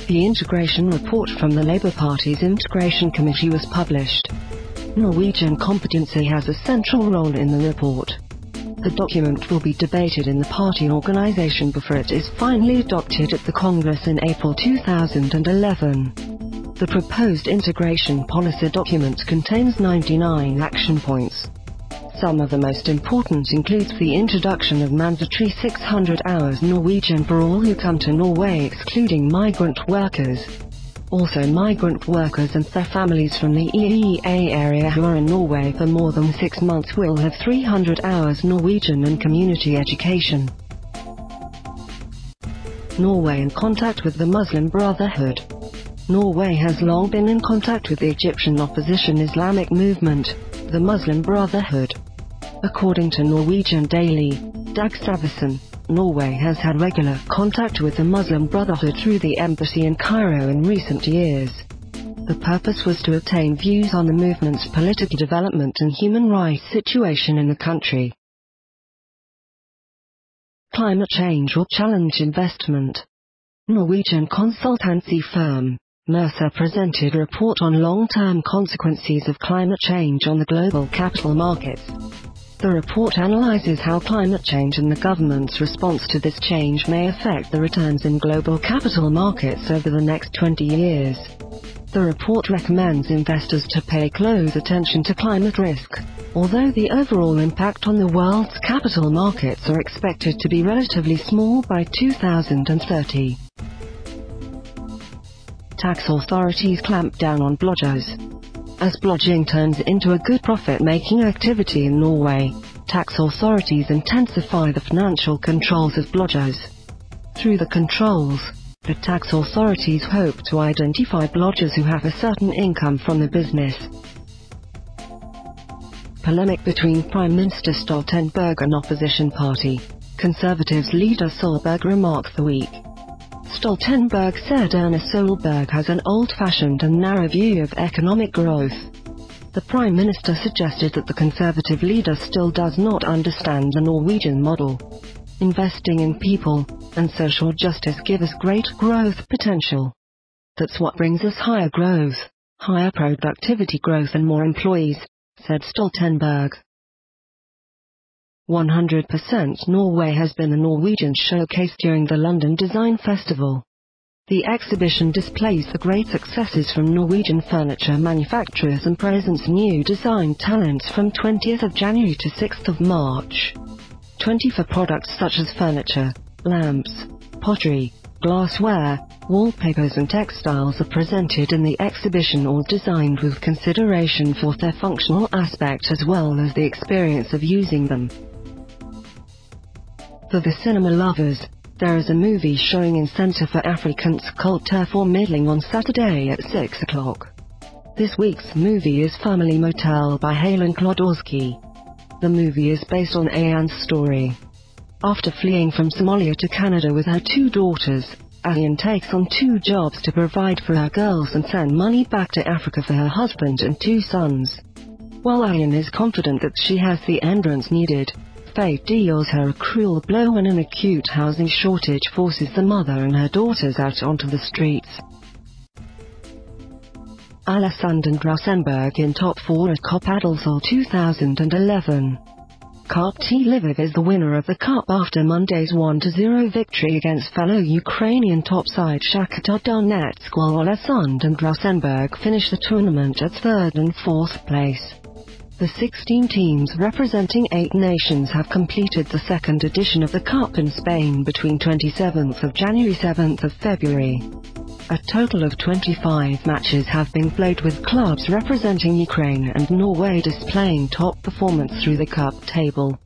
The integration report from the Labour Party's Integration Committee was published. Norwegian competency has a central role in the report. The document will be debated in the party organisation before it is finally adopted at the Congress in April 2011. The proposed integration policy document contains 99 action points. Some of the most important includes the introduction of mandatory 600 hours Norwegian for all who come to Norway excluding migrant workers. Also, migrant workers and their families from the EEA area who are in Norway for more than 6 months will have 300 hours Norwegian and community education. Norway in contact with the Muslim Brotherhood. Norway has long been in contact with the Egyptian opposition Islamic movement, the Muslim Brotherhood. According to Norwegian daily, Dagsavisen, Norway has had regular contact with the Muslim Brotherhood through the embassy in Cairo in recent years. The purpose was to obtain views on the movement's political development and human rights situation in the country. Climate change will challenge investment. Norwegian consultancy firm Mercer presented a report on long-term consequences of climate change on the global capital markets. The report analyzes how climate change and the government's response to this change may affect the returns in global capital markets over the next 20 years. The report recommends investors to pay close attention to climate risk, although the overall impact on the world's capital markets are expected to be relatively small by 2030. Tax authorities clamp down on blodgers. As blodging turns into a good profit-making activity in Norway, tax authorities intensify the financial controls of blodgers. Through the controls, the tax authorities hope to identify blodgers who have a certain income from the business. Polemic between Prime Minister Stoltenberg and opposition party Conservatives leader Solberg remarked the week. Stoltenberg said Erna Solberg has an old-fashioned and narrow view of economic growth. The Prime Minister suggested that the Conservative leader still does not understand the Norwegian model. Investing in people and social justice give us great growth potential. That's what brings us higher growth, higher productivity growth and more employees, said Stoltenberg. 100% Norway has been a Norwegian showcase during the London Design Festival. The exhibition displays the great successes from Norwegian furniture manufacturers and presents new design talents from 20th of January to 6th of March. 24 products such as furniture, lamps, pottery, glassware, wallpapers and textiles are presented in the exhibition, all designed with consideration for their functional aspect as well as the experience of using them. For the cinema lovers, there is a movie showing in Centre for Afrikaans Culture for Middling on Saturday at 6 o'clock. This week's movie is Family Motel by Helen Klodowski. The movie is based on Ayan's story. After fleeing from Somalia to Canada with her 2 daughters, Ayan takes on 2 jobs to provide for her girls and send money back to Africa for her husband and 2 sons. While Ayan is confident that she has the entrance needed, fate deals her a cruel blow when an acute housing shortage forces the mother and her daughters out onto the streets. Alessand and Rosenberg in top 4 at Cup Adelsol 2011. Kart Lviv is the winner of the Cup after Monday's 1-0 victory against fellow Ukrainian top side Shakhtar Donetsk, while Alessand and Rosenberg finished the tournament at 3rd and 4th place. The 16 teams representing 8 nations have completed the 2nd edition of the Cup in Spain between 27th of January 7th of February. A total of 25 matches have been played with clubs representing Ukraine and Norway displaying top performance through the Cup table.